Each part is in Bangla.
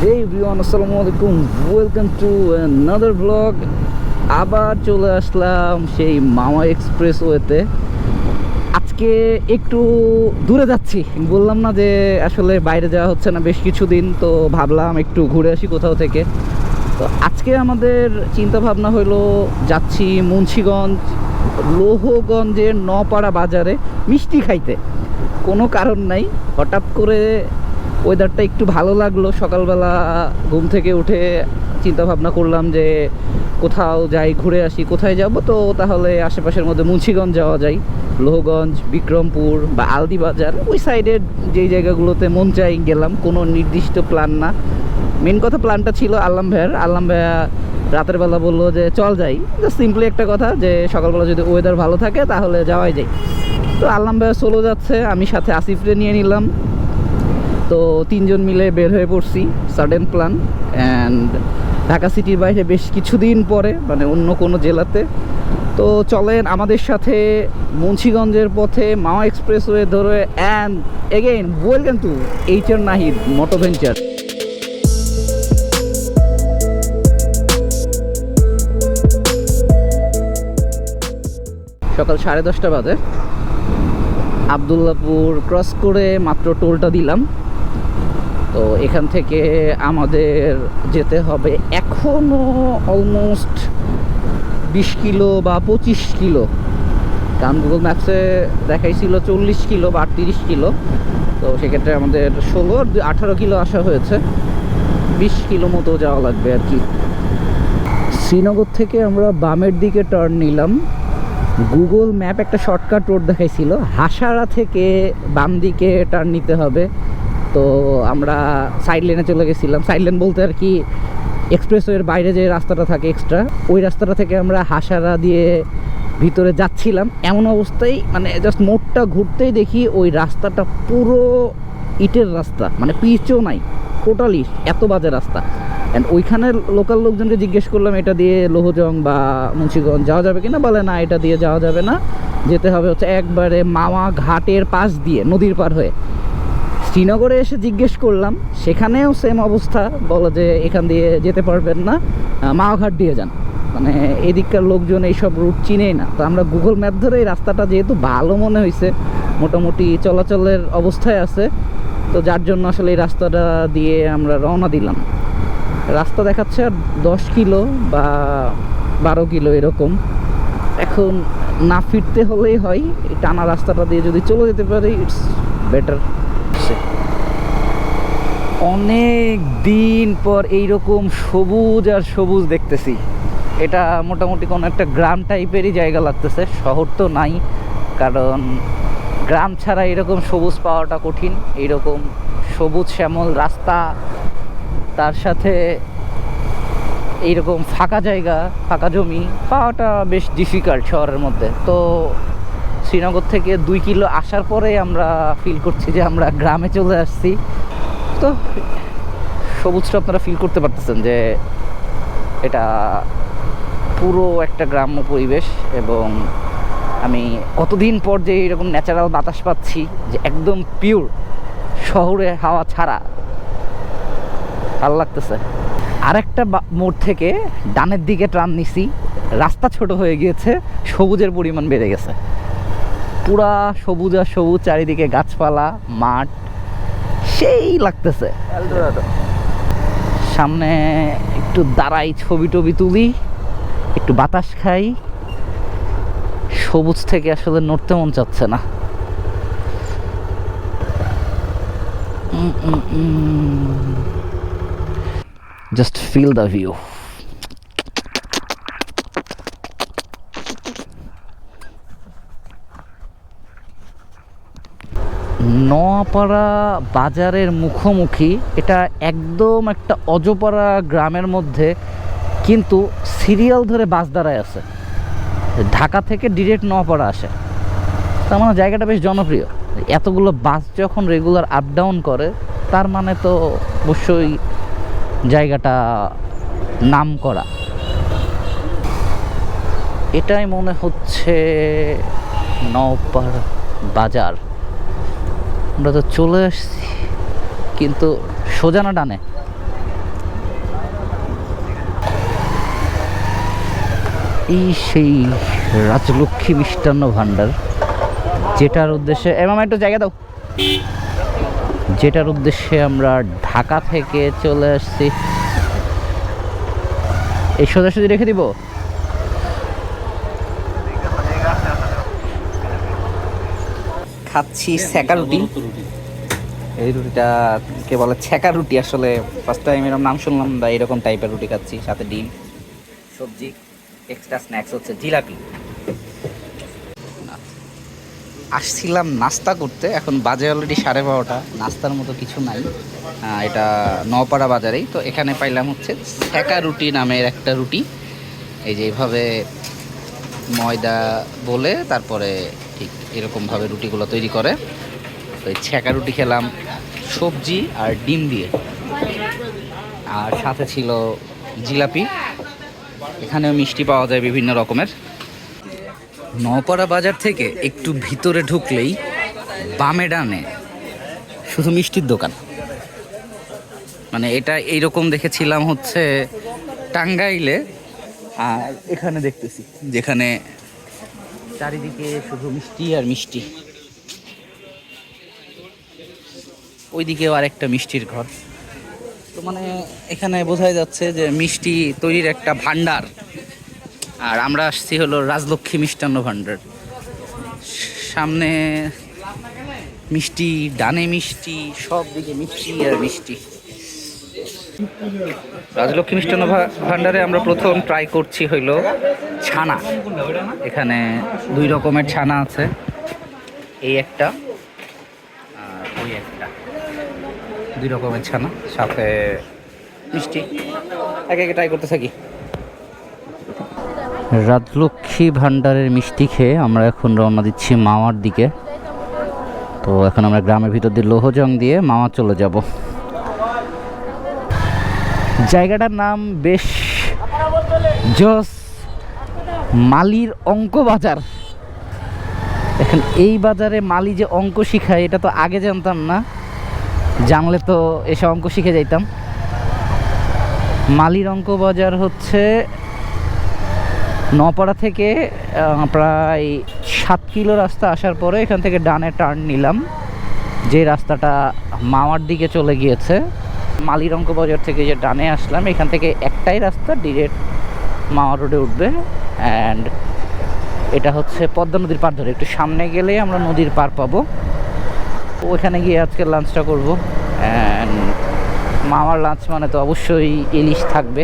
Hey everyone, আসসালামু আলাইকুম, ওয়েলকাম টু another vlog। আবার চলে আসলাম সেই মাওয়া এক্সপ্রেসওয়েতে। আজকে একটু দূরে যাচ্ছি, বললাম না যে আসলে বাইরে যাওয়া হচ্ছে না বেশ কিছুদিন, তো ভাবলাম একটু ঘুরে আসি কোথাও থেকে। তো আজকে আমাদের চিন্তা ভাবনা হলো যাচ্ছি মুন্সিগঞ্জ লোহগঞ্জের নপাড়া বাজারে মিষ্টি খাইতে। কোনো কারণ নাই, হঠাৎ করে ওয়েদারটা একটু ভালো লাগলো, সকালবেলা ঘুম থেকে উঠে চিন্তা ভাবনা করলাম যে কোথাও যাই, ঘুরে আসি। কোথায় যাব? তো তাহলে আশেপাশের মধ্যে মুন্সিগঞ্জ যাওয়া যায়, লোহগঞ্জ, বিক্রমপুর বা আলদি বাজার, ওই সাইডের যেই জায়গাগুলোতে মন চাই গেলাম। কোনো নির্দিষ্ট প্ল্যান না, মেন কথা প্ল্যানটা ছিল আল্লাম ভাইয়া রাতের বেলা বললো যে চল যাই। জাস্ট সিম্পলি একটা কথা যে সকালবেলা যদি ওয়েদার ভালো থাকে তাহলে যাওয়াই যায়। তো আল্লাম ভাইয়া চলে যাচ্ছে, আমি সাথে আসিফরে নিয়ে নিলাম। তো তিনজন মিলে বের হয়ে পড়ছি, সাডেন প্ল্যান। অ্যান্ড ঢাকা সিটির বাইরে বেশ কিছুদিন পরে, মানে অন্য কোনো জেলাতে। তো চলেন আমাদের সাথে মুন্সিগঞ্জের পথে মাওয়া এক্সপ্রেসওয়ে ধরে। And again welcome to HR Nahid moto venture. সকাল 10:30 বাজে, আবদুল্লাপুর ক্রস করে মাত্র টোলটা দিলাম। তো এখান থেকে আমাদের যেতে হবে এখনও অলমোস্ট 20 কিলো বা 25 কিলো, কারণ গুগল ম্যাপসে দেখাইছিল 40 কিলো বা 38 কিলো। তো সেক্ষেত্রে আমাদের 18 কিলো আসা হয়েছে, 20 কিলো মতো যাওয়া লাগবে আর কি। শ্রীনগর থেকে আমরা বামের দিকে টার্ন নিলাম। গুগল ম্যাপ একটা শর্টকাট রোড দেখাইছিল, হাসারা থেকে বাম দিকে টার্ন নিতে হবে। তো আমরা সাইড লেনে চলে গেছিলাম। সাইড লেন বলতে আর কি এক্সপ্রেসওয়ের বাইরে যে রাস্তাটা থাকে এক্সট্রা, ওই রাস্তাটা থেকে আমরা হাসারা দিয়ে ভিতরে যাচ্ছিলাম। এমন অবস্থায় মানে জাস্ট মোড়টা ঘুরতেই দেখি ওই রাস্তাটা পুরো ইটের রাস্তা, মানে পিচও নাই, টোটালি এত বাজে রাস্তা। অ্যান্ড ওইখানের লোকাল লোকজনকে জিজ্ঞেস করলাম এটা দিয়ে লোহজং বা মুন্সিগঞ্জ যাওয়া যাবে কিনা, বলে না এটা দিয়ে যাওয়া যাবে না, যেতে হবে হচ্ছে একবারে মাওয়া ঘাটের পাশ দিয়ে নদীর পার হয়ে। শ্রীনগরে এসে জিজ্ঞেস করলাম, সেখানেও সেম অবস্থা, বলে যে এখান দিয়ে যেতে পারবেন না, মাওয়া ঘাট দিয়ে যান। মানে এদিককার লোকজন এইসব রুট চিনেই না। তো আমরা গুগল ম্যাপ ধরে এই রাস্তাটা যেহেতু ভালো মনে হয়েছে, মোটামুটি চলাচলের অবস্থায় আছে, তো যার জন্য আসলে এই রাস্তাটা দিয়ে আমরা রওনা দিলাম। রাস্তা দেখাচ্ছে আর 10 কিলো বা 12 কিলো এরকম। এখন না ফিরতে হলেই হয়, এই টানা রাস্তাটা দিয়ে যদি চলে যেতে পারি ইটস বেটার। অনেক দিন পর এইরকম সবুজ আর সবুজ দেখতেছি। এটা মোটামুটি কোনো একটা গ্রাম টাইপেরই জায়গা লাগতেছে, শহর তো নাই, কারণ গ্রাম ছাড়া এরকম সবুজ পাওয়াটা কঠিন। এইরকম সবুজ শ্যামল রাস্তা, তার সাথে এইরকম ফাঁকা জায়গা, ফাঁকা জমি পাওয়াটা বেশ ডিফিকাল্ট শহরের মধ্যে। তো শ্রীনগর থেকে 2 কিলো আসার পরে আমরা ফিল করছি যে আমরা গ্রামে চলে আসছি। তো সবুজটা আপনারা ফিল করতে পারতেছেন যে এটা পুরো একটা গ্রাম্য পরিবেশ। এবং আমি কতদিন পর যে এরকম ন্যাচারাল বাতাস পাচ্ছি, যে একদম পিওর, শহরে হাওয়া ছাড়া, ভালো লাগতেছে। আরেকটা মোড় থেকে ডানের দিকে টার্ন নিছি, রাস্তা ছোট হয়ে গিয়েছে, সবুজের পরিমাণ বেড়ে গেছে, পুরা সবুজ আর সবুজ, চারিদিকে গাছপালা, মাঠ, সেই লাগতেছে। সামনে একটু দাঁড়াই, ছবি টবি তুলি, একটু বাতাস খাই। সবুজ থেকে আসলে নড়তে মন চাচ্ছে না। Just feel the view. Noapara বাজারের মুখোমুখি, এটা একদম একটা অজপাড়া গ্রামের মধ্যে, কিন্তু সিরিয়াল ধরে বাস দাঁড়ায় আছে, ঢাকা থেকে ডিরেক্ট নোয়াপাড়া আসে। তার মানে জায়গাটা বেশ জনপ্রিয়। এতগুলো বাস যখন রেগুলার আপ ডাউন করে, তার মানে তো অবশ্যই জায়গাটা নাম করা। এটাই মনে হচ্ছে নোয়াপাড়া বাজার। আমরা তো চলে আসছি, কিন্তু সোজা না ডানে? এই সেই রাজলক্ষ্মী মিষ্টান্ন ভাণ্ডার, যেটার উদ্দেশ্যে মামা একটু জায়গা দাও, যেটার উদ্দেশ্যে আমরা ঢাকা থেকে চলে আসছি। এই সোজাসুজি রেখে দিব। খাচ্ছি সেকা রুটি। এই রুটিটা কে বলে ছেঁকা রুটি, আসলে ফার্স্ট টাইম এরকম নাম শুনলাম, বা এরকম টাইপের রুটি খাচ্ছি, সাথে ডিম, সবজি, এক্সট্রা স্ন্যাক্স হচ্ছে জিলাপি। আসছিলাম নাস্তা করতে, এখন বাজে অলরেডি 12:30, নাস্তার মতো কিছু নাই। এটা নওপাড়া বাজারেই, তো এখানে পাইলাম হচ্ছে সেকা রুটি নামের একটা রুটি। এই যে এইভাবে ময়দা বলে তারপরে ঠিক এরকমভাবে রুটিগুলো তৈরি করে। তো এই ছেঁকা রুটি খেলাম সবজি আর ডিম দিয়ে, আর সাথে ছিল জিলাপি। এখানেও মিষ্টি পাওয়া যায় বিভিন্ন রকমের। নওপাড়া বাজার থেকে একটু ভিতরে ঢুকলেই বামে ডানে শুধু মিষ্টির দোকান। মানে এটা এইরকম দেখেছিলাম হচ্ছে টাঙ্গাইলে, আর এখানে দেখতেছি যেখানে চারিদিকে শুধু মিষ্টি আর মিষ্টি। ওইদিকেও আর একটা মিষ্টির ঘর। তো মানে এখানে বোঝাই যাচ্ছে যে মিষ্টি তৈরির একটা ভান্ডার। আর আমরা আসছি হলো রাজলক্ষ্মী মিষ্টান্ন ভান্ডার। সামনে মিষ্টি, ডানে মিষ্টি, সব দিকে মিষ্টি আর মিষ্টি। রাজলক্ষ্মী মিষ্টান্ন ভান্ডারে আমরা প্রথম ট্রাই করছি হইলো ছানা। এখানে 2 রকমের ছানা আছে, এই একটা আর ওই একটা, 2 রকমের ছানা সাথে মিষ্টি। একে একে ট্রাই করতে থাকি। রাজলক্ষ্মী ভান্ডারের মিষ্টি খেয়ে আমরা এখন রওনা দিচ্ছি মাওয়ার দিকে। তো এখন আমরা গ্রামের ভিতর দিয়ে লোহজং দিয়ে মাওয়া চলে যাব। জায়গাটার নাম বেশ জস, মালির অঙ্ক বাজার। এখন এই বাজারে মালি যে অঙ্ক শিখায় এটা তো আগে জানতাম না, জানলে তো এসে অঙ্ক শিখে যাইতাম। মালির অঙ্ক বাজার হচ্ছে নওপাড়া থেকে প্রায় 7 কিলো রাস্তা আসার পরে এখান থেকে ডানে টার্ন নিলাম, যে রাস্তাটা মাওয়ার দিকে চলে গিয়েছে। মালির অঙ্ক বাজার থেকে যে ডানে আসলাম, এখান থেকে একটাই রাস্তা ডিরেক্ট মাওয়া রোডে উঠবে। অ্যান্ড এটা হচ্ছে পদ্মা নদীর পার ধরে একটু সামনে গেলেই আমরা নদীর পার পাবো। ওইখানে গিয়ে আজকে লাঞ্চটা করব। অ্যান্ড মামার লাঞ্চ মানে তো অবশ্যই ইলিশ থাকবে।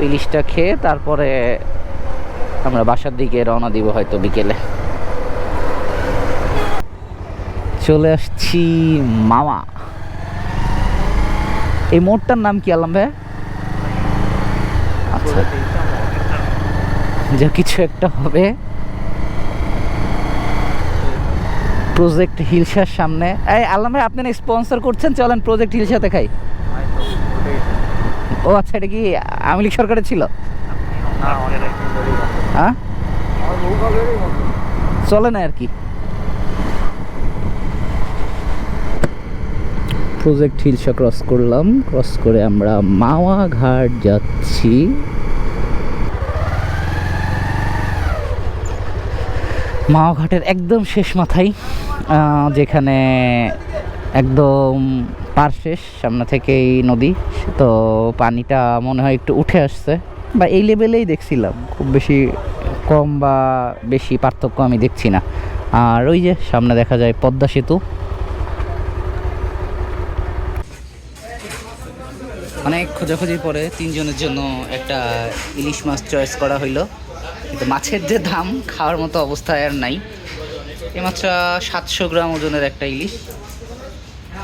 ইলিশটা খেয়ে তারপরে আমরা বাসার দিকে রওনা দিব হয়তো বিকেলে। চলে আসছি মামা। এই মোড়টার নাম কি আলম ভাই? আচ্ছা, যা কিছু একটা হবে। প্রজেক্ট হিলসার সামনে। এই আলম ভাই, আপনি না স্পন্সর করছেন, চলেন প্রজেক্ট হিলসাতে খাই। ও আচ্ছা, এটা কি আওয়ামী লীগ সরকারের ছিল? হ্যাঁ, চলে না আর কি। প্রজেক্ট হিলসা ক্রস করলাম, ক্রস করে আমরা মাওয়া ঘাট যাচ্ছি। মাওয়া ঘাটের একদম শেষ মাথায়, যেখানে একদম পার শেষ, সামনে থেকেই নদী। তো পানিটা মনে হয় একটু উঠে আসছে, বা এই লেভেলেই দেখছিলাম, খুব বেশি কম বা বেশি পার্থক্য আমি দেখছি না। আর ওই যে সামনে দেখা যায় পদ্মা সেতু। অনেক খোঁজাখুঁজির পরে 3 জনের জন্য একটা ইলিশ মাছ চয়েস করা হইলো, কিন্তু মাছের যে দাম, খাওয়ার মতো অবস্থায় আর নাই। এই মাছটা 700 গ্রাম ওজনের একটা ইলিশ।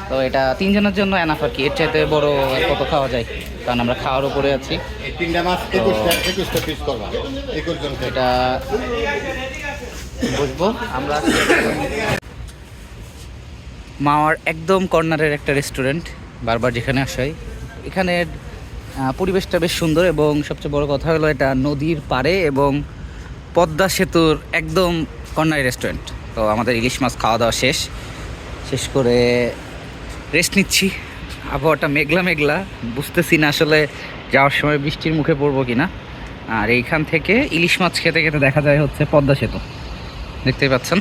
তো এটা 3 জনের জন্য এনাফ আর কি, এর চাইতে বড় আর কত খাওয়া যায়, কারণ আমরা খাওয়ার উপরে আছি। এটা বুঝবো আমরা। মাওয়ার একদম কর্নারের একটা রেস্টুরেন্ট, বারবার যেখানে আসাই। এখানের পরিবেশটা বেশ সুন্দর, এবং সবচেয়ে বড় কথা হলো এটা নদীর পাড়ে এবং পদ্মা সেতুর একদম কর্নারের রেস্টুরেন্ট। তো আমাদের ইলিশ মাছ খাওয়া দাওয়া শেষ করে রেস্ট নিচ্ছি। আবহাওয়াটা মেঘলা মেঘলা, বুঝতেছি না আসলে যাওয়ার সময় বৃষ্টির মুখে পড়বো কিনা। আর এইখান থেকে ইলিশ মাছ খেতে খেতে দেখা যায় হচ্ছে পদ্মা সেতু, দেখতেই পাচ্ছেন।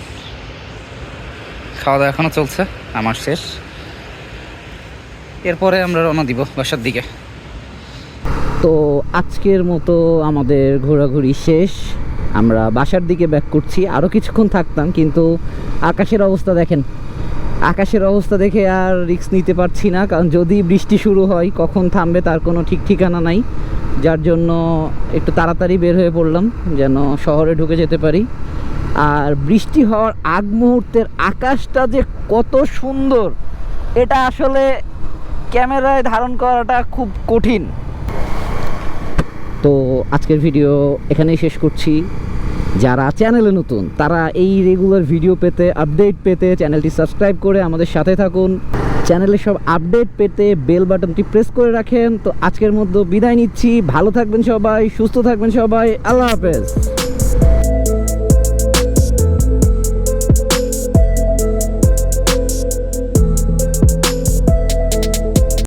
খাওয়া দাওয়া এখনও চলছে, আমার শেষ। এরপরে আমরা রওনা দিব বাসার দিকে। তো আজকের মতো আমাদের ঘোরাঘুরি শেষ, আমরা বাসার দিকে ব্যাক করছি। আরও কিছুক্ষণ থাকতাম, কিন্তু আকাশের অবস্থা দেখেন, আকাশের অবস্থা দেখে আর রিস্ক নিতে পারছি না, কারণ যদি বৃষ্টি শুরু হয় কখন থামবে তার কোনো ঠিক ঠিকানা নাই। যার জন্য একটু তাড়াতাড়ি বের হয়ে পড়লাম যেন শহরে ঢুকে যেতে পারি। আর বৃষ্টি হওয়ার আগ মুহূর্তের আকাশটা যে কত সুন্দর, এটা আসলে ক্যামেরায় ধারণ করাটা খুব কঠিন। তো আজকের ভিডিও এখানেই শেষ করছি। যারা চ্যানেলে নতুন তারা এই রেগুলার ভিডিও পেতে, আপডেট পেতে চ্যানেলটি সাবস্ক্রাইব করে আমাদের সাথে থাকুন। চ্যানেলে সব আপডেট পেতে বেল বাটনটি প্রেস করে রাখেন। তো আজকের মধ্যে বিদায় নিচ্ছি। ভালো থাকবেন সবাই, সুস্থ থাকবেন সবাই। আল্লাহ হাফেজ।